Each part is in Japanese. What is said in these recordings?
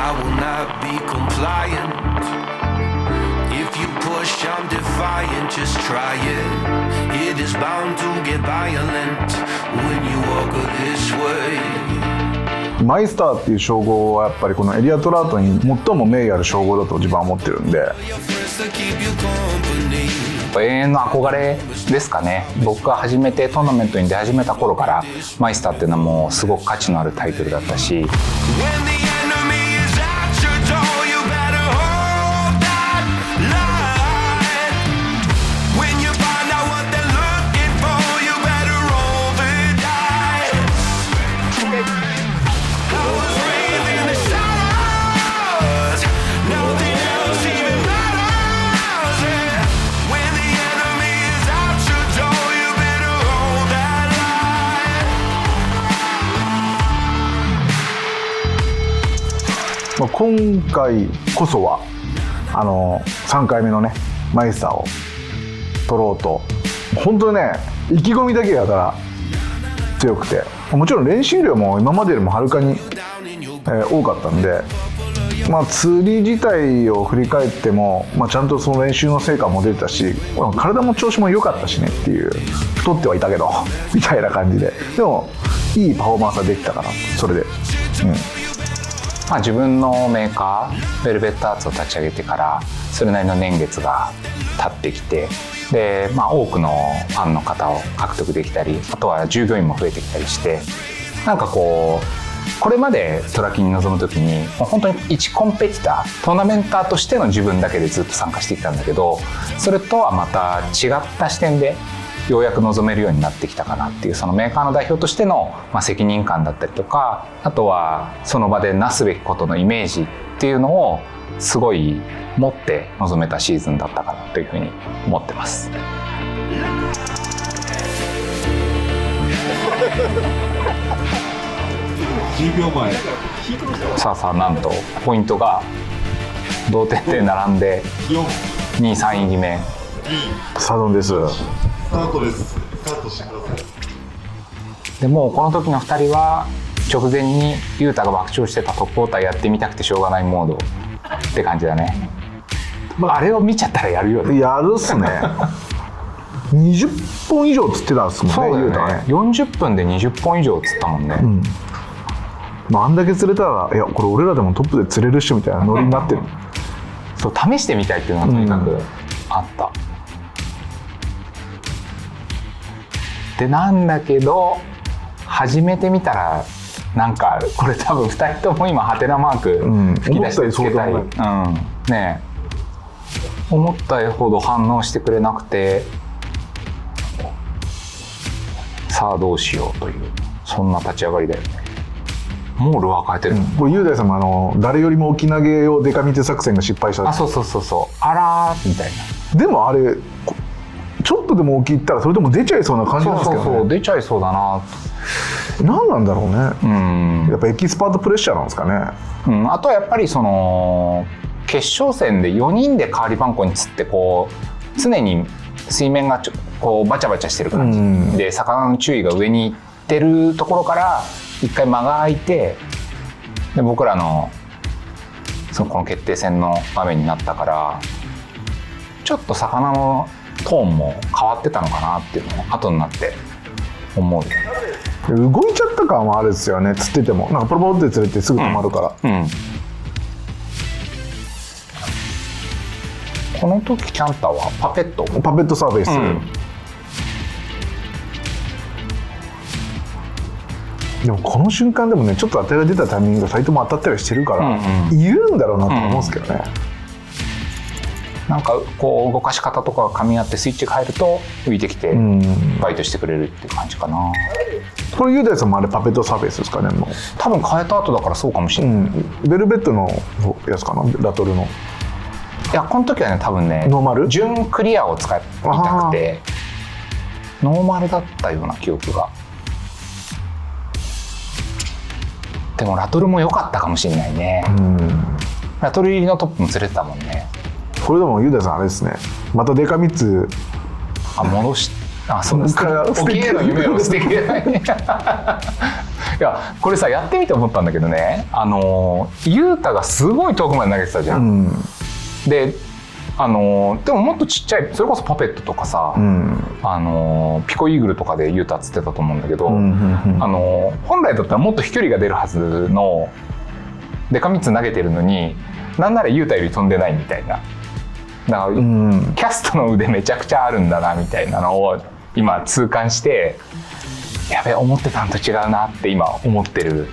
I will not be compliant. If you push, I'm defiant. Just try it. It is bound to get violent when you walk this way. マイスターっていう称号はやっぱりこのエリア・トラウトに最も名誉ある称号だと自分は思ってるんで、永遠の憧れですかね。僕が初めてトーナメントに出始めた頃からマイスターっていうのはもうすごく価値のあるタイトルだったし、今回こそは3回目のねマイスターを取ろうと、本当にね意気込みだけやから強くて、もちろん練習量も今までよりもはるかに、多かったんで、釣り自体を振り返っても、ちゃんとその練習の成果も出てたし、体も調子も良かったしねっていう、太ってはいたけどみたいな感じで、でもいいパフォーマンスができたかな、それで。自分のメーカーベルベットアーツを立ち上げてからそれなりの年月が経ってきて、で、多くのファンの方を獲得できたり、あとは従業員も増えてきたりして、なんかこれまでトラキに臨む時にもう本当に一コンペティタートーナメンターとしての自分だけでずっと参加してきたんだけど、それとはまた違った視点でようやく望めるようになってきたかなっていう、そのメーカーの代表としての責任感だったりとか、あとはその場でなすべきことのイメージっていうのをすごい持って臨めたシーズンだったかなというふうに思ってます。10秒前。さあなんとポイントが同点で並んで2位3位決め。サドンです。スタートです。スタートしてください。でもこの時の2人は直前に雄太が爆笑してたトップウォーターやってみたくてしょうがないモードって感じだね。あれを見ちゃったらやるよね。やるっすね。20本以上釣ってたんですもんね。そうだよね。雄太はね。40分で20本以上釣ったもんね。あんだけ釣れたら、いやこれ俺らでもトップで釣れるっしょみたいなノリになってる。そう、試してみたいっていうのはとにかくあった。でなんだけど始めてみたらなんかこれ多分2人とも今ハテナマーク吹き出してつけたい、ねえ、思ったほど反応してくれなくて、さあどうしようというそんな立ち上がりだよね。もうルアー変えてる、これ雄大さんも誰よりも沖投げをデカ見て作戦が失敗した。そうあらーみたいな。でもあれちょっとでも沖いったらそれでも出ちゃいそうな感じなんですけどね。そう出ちゃいそうだな。何なんだろうね。やっぱエキスパートプレッシャーなんですかね。あとはやっぱりその決勝戦で4人で代わり番号に釣って常に水面がバチャバチャしてる感じで、魚の注意が上に行ってるところから一回間が空いて、で僕らのこの決定戦の場面になったから、ちょっと魚のトーンも変わってたのかなっていうのを後になって思う。動いちゃった感はあるんですよね。釣っててもなんかポロポロって釣れてすぐ止まるから、この時キャンターはパペットサーフェイス、でもこの瞬間でもねちょっと当てられてたタイミングが2人とも当たったりしてるから、いるんだろうなと思うんですけどね。なんか動かし方とかが噛み合ってスイッチが入ると浮いてきてバイトしてくれるっていう感じかな。これ雄大さんもあれパペットサーフェイスですかね。もう多分変えた後だからそうかもしれない、ベルベットのやつかな、ラトルの。いやこの時はね多分ねノーマル純クリアを使いたくてノーマルだったような記憶が。でもラトルも良かったかもしれないね。ラトル入りのトップも釣れてたもんね。これでも雄大さんあれですね、またデカ3つ戻しそうですね。沖への夢を捨てきれない。やこれさやってみて思ったんだけどね、ゆうたがすごい遠くまで投げてたじゃん、ででももっとちっちゃいそれこそパペットとかさ、ピコイーグルとかでユータつってたと思うんだけど、本来だったらもっと飛距離が出るはずのデカミツ投げてるのになんならユータより飛んでないみたいな、だから、キャストの腕めちゃくちゃあるんだなみたいなのを今痛感して、やべ思ってたんと違うなって今思ってる。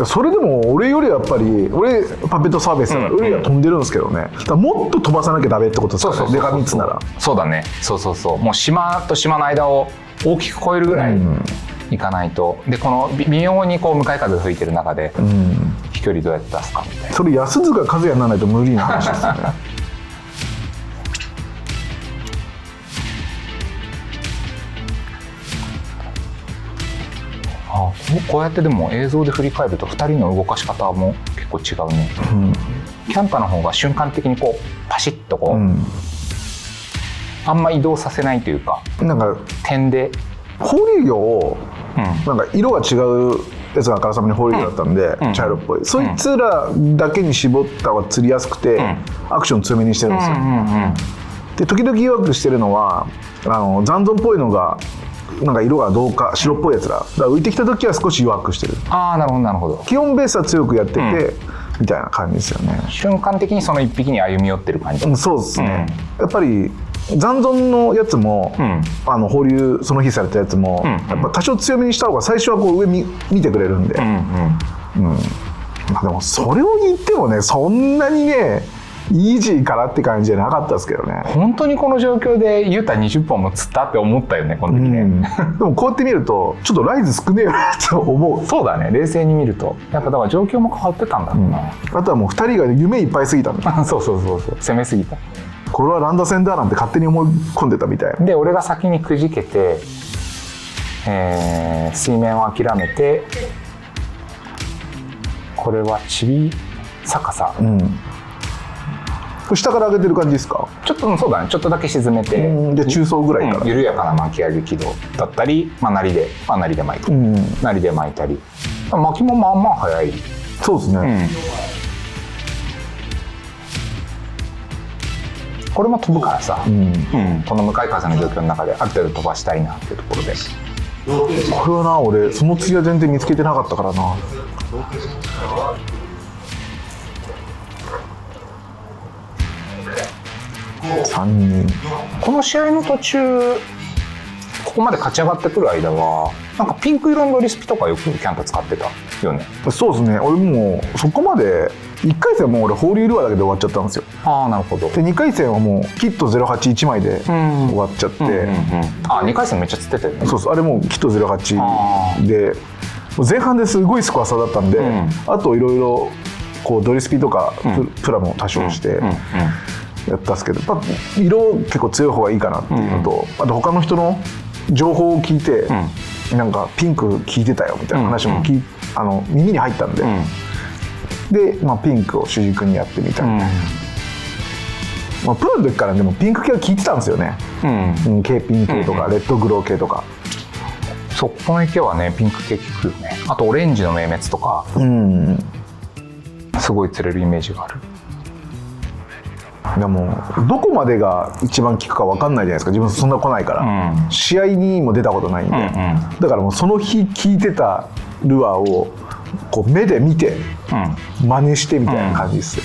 それでも俺よりやっぱり俺パペットサービスだから俺よりは飛んでるんですけどね、だからもっと飛ばさなきゃダメってことですかね、デカミツなら。そうだね、そうもう島と島の間を大きく超えるぐらいいかないと、でこの微妙にこう向かい風が吹いてる中で飛距離どうやって出すかみたいな、それ安塚和也にならないと無理な話ですよねこうやってでも映像で振り返ると2人の動かし方も結構違うね、キャンタの方が瞬間的にこうパシッとこう、あんま移動させないというか、なんか点で放流魚を、なんか色が違うやつがあからさまに放流魚だったんで、茶色っぽい、そいつらだけに絞った方が釣りやすくて、アクション強めにしてるんですよ、で時々弱くしてるのは残存っぽいのがなんか色がどうか白っぽいやつらだから浮いてきた時は少し弱くしてる。ああなるほどなるほど。基本ベースは強くやってて、みたいな感じですよね。瞬間的にその一匹に歩み寄ってる感じ。そうですね、やっぱり残存のやつも、放流その日されたやつも、やっぱ多少強めにした方が最初はこう上見てくれるんで、まあでもそれを言ってもねそんなにねイージーからって感じじゃなかったですけどね。本当にこの状況でユータ20本も釣ったって思ったよねこの時ね、でもこうやって見るとちょっとライズ少ねえなと思う。そうだね、冷静に見るとやっぱだから状況も変わってたんだろうな、あとはもう2人が夢いっぱいすぎたんだそう攻めすぎた。これはランダ戦だなんて勝手に思い込んでたみたいな。で俺が先にくじけて、水面を諦めて、これはちび逆さ、下から上げてる感じですか？ちょっとそうだね、ちょっとだけ沈めて、で中層ぐらいから、緩やかな巻き上げ軌道だったり、なりで巻いたり、なりで巻いたり、巻きもまあまあ早い。そうですね、これも飛ぶからさ、この向かい風の状況の中である程度飛ばしたいなっていうところで。これはな俺その釣りは全然見つけてなかったからな。3人この試合の途中ここまで勝ち上がってくる間はなんかピンク色のリスピとかよくキャンタ使ってたよね。そうですね、俺もうそこまで1回戦はもう俺放流ルアーだけで終わっちゃったんですよ。ああなるほど。で2回戦はもうキット081枚で終わっちゃって、2回戦めっちゃ釣ってたよね。そうあれもキット08で前半ですごいスコア差だったんで、あといろいろこうドリスピとかプラも多少してやったんですけど、色結構強い方がいいかなっていうのと、あと他の人の情報を聞いて、なんかピンク聞いてたよみたいな話も耳に入ったんで、で、ピンクを主軸にやってみたいな、プロの時からでもピンク系は聞いてたんですよね、K ピン系とかレッドグロー系とか。そこの池はねピンク系聞くよね。あとオレンジの明滅とか、すごい釣れるイメージがある。でもどこまでが一番効くか分かんないじゃないですか、自分そんな来ないから、試合にも出たことないんで、だからもうその日聞いてたルアーをこう目で見て真似してみたいな感じですよ、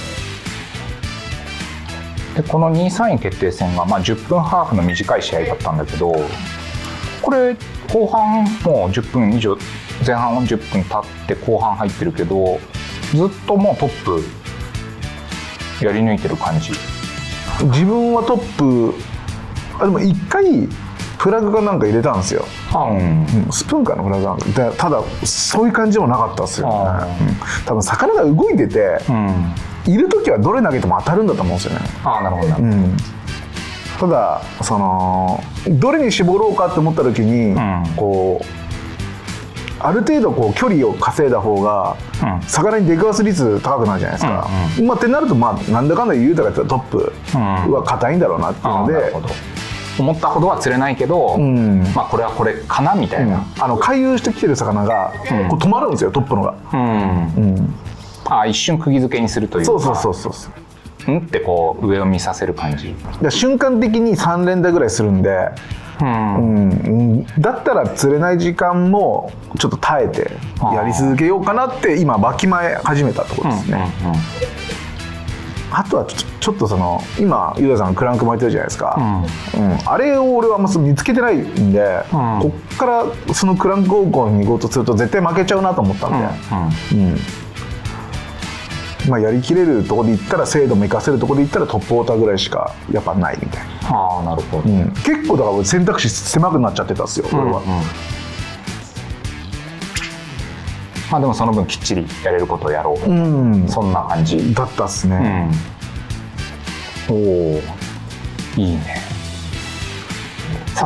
でこの2位3位決定戦が、10分ハーフの短い試合だったんだけど、これ後半もう10分以上、前半は10分経って後半入ってるけどずっともうトップやり抜いてる感じ。自分はトップでも1回フラグかなんか入れたんですよ、スプーンかのフラグなんかで、ただそういう感じもなかったですよね、多分魚が動いてて、いる時はどれ投げても当たるんだと思うんですよね。なるほどな、ただそのどれに絞ろうかって思った時に、こうある程度こう距離を稼いだ方が、魚に出くわす率高くなるじゃないですか、ってなるとなんだかんだ言うたらトップは硬いんだろうなっていうので、思ったほどは釣れないけど、まあこれはこれかなみたいな、回遊してきてる魚がこう止まるんですよ、トップのが。一瞬釘付けにするというか、うんってこう上を見させる感じ。瞬間的に3連打ぐらいするんで、だったら釣れない時間もちょっと耐えてやり続けようかなって今わきまえ始めたところですね。あとはちょっとその今ユダさんクランク巻いてるじゃないですか、あれを俺はもう見つけてないんで、こっからそのクランク方向に行こうとすると絶対負けちゃうなと思ったんで、まあやりきれるところで言ったら精度も活かせるところで言ったらトップウォーターぐらいしかやっぱないみたいな。なるほど、結構だから選択肢狭くなっちゃってたんですよ、俺は。まあでもその分きっちりやれることをやろう、そんな感じだったっすね。おお、いいね。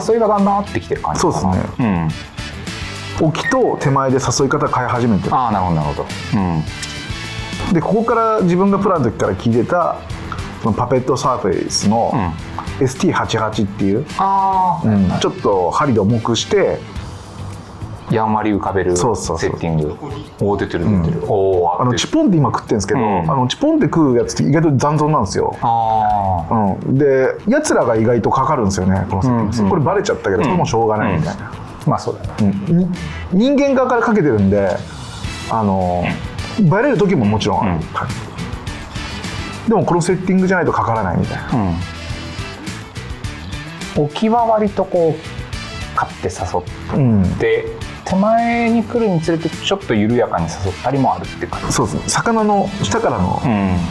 誘いがだんだん合ってきてる感じかな。そうですね。沖と手前で誘い方変え始めてる。なるほどなるほど。でここから自分がプラの時から聞いてたそのパペットサーフェイスの ST88 っていう、ちょっと針で重くしてやんわり浮かべるセッティング。おお、出てる出てる。チポンって今食ってるんですけど、チポンって食うやつって意外と残存なんですよ。でやつらが意外とかかるんですよね、このセッティング。これバレちゃったけどそれもしょうがないみたいな。まあそうだね。人間側からかけてるんでバレる時ももちろんある、でもこのセッティングじゃないとかからないみたいな。沖は割とこう買って誘って、手前に来るにつれてちょっと緩やかに誘ったりもあるって感じ。そうですね、魚の下からの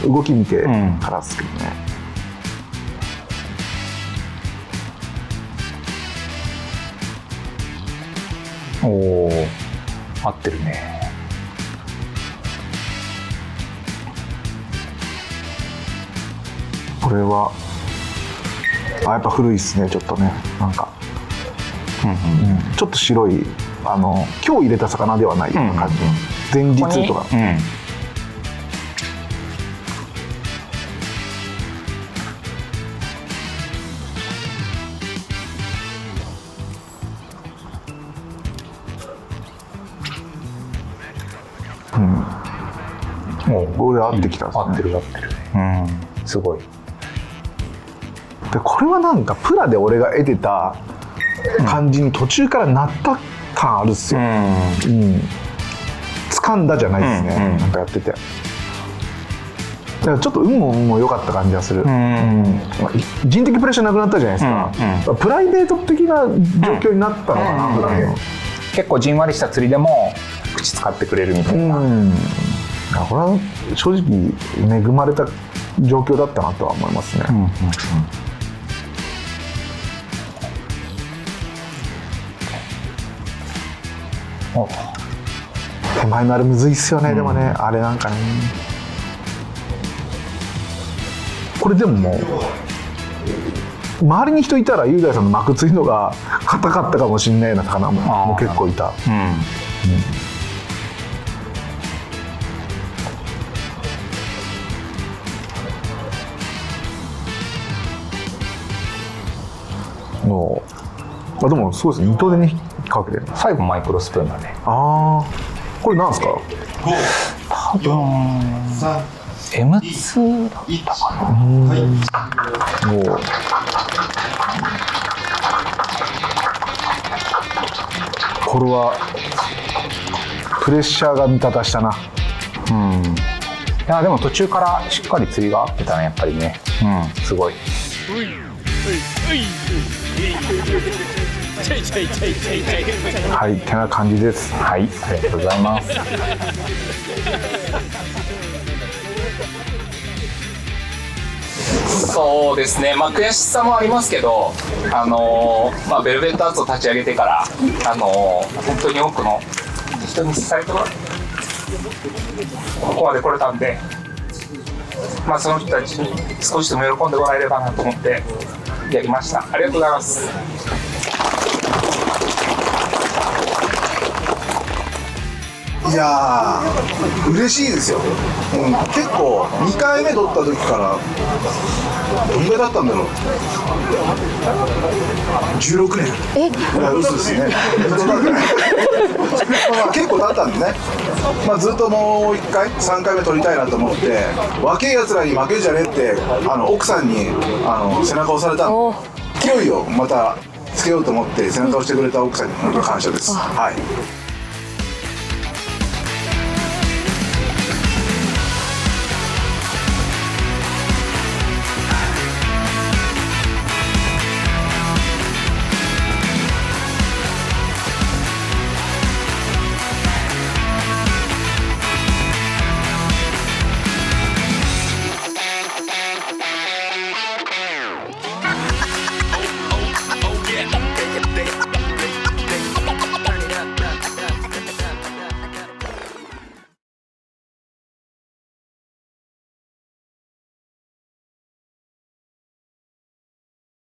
動き見てからですけどね。おお、合ってるね。これはやっぱ古いっすね、ちょっとね、なんか、ちょっと白い今日入れた魚ではないような感じ、前日とか。もうこれ合ってきたんですね。合ってる合ってる。すごい。でこれはなんかプラで俺が得てた感じに途中からなった感あるっすよ。掴んだじゃないですね、なんかやってて。だからちょっと運も良かった感じがする。人的プレッシャーなくなったじゃないですか。プライベート的な状況になったのかなぐらいの。結構じんわりした釣りでも口使ってくれるみたいな。これは正直恵まれた状況だったなとは思いますね。手前のあれむずいっすよね、でもね、あれなんかね。これでももう周りに人いたら雄大さんの幕ついのが硬かったかもしれないな魚も結構いた。でもそうですね、糸でねかけてる。最後マイクロスプーンだね。これなんですか。多分 M2 だったかな。これはプレッシャーが味方したな。いやでも途中からしっかり釣りが合ってたね、やっぱりね。すごい。はい、てな感じです。はい、ありがとうございます。そうですね、悔しさもありますけど、ベルベットアーツを立ち上げてから、本当に多くの人に支えてもらって、ここまで来れたんで、その人たちに少しでも喜んでもらえればなと思ってやりました。ありがとうございます。いやー嬉しいですよ、結構2回目取った時からどんぐらいだったんだろう、16年。いや嘘ですね結構経ったんでね、ずっともう1回3回目取りたいなと思って、若いやつらに負けるじゃねって奥さんに背中を押されたんで、勢いをまたつけようと思って背中を押してくれた奥さんに本当に感謝です。はい。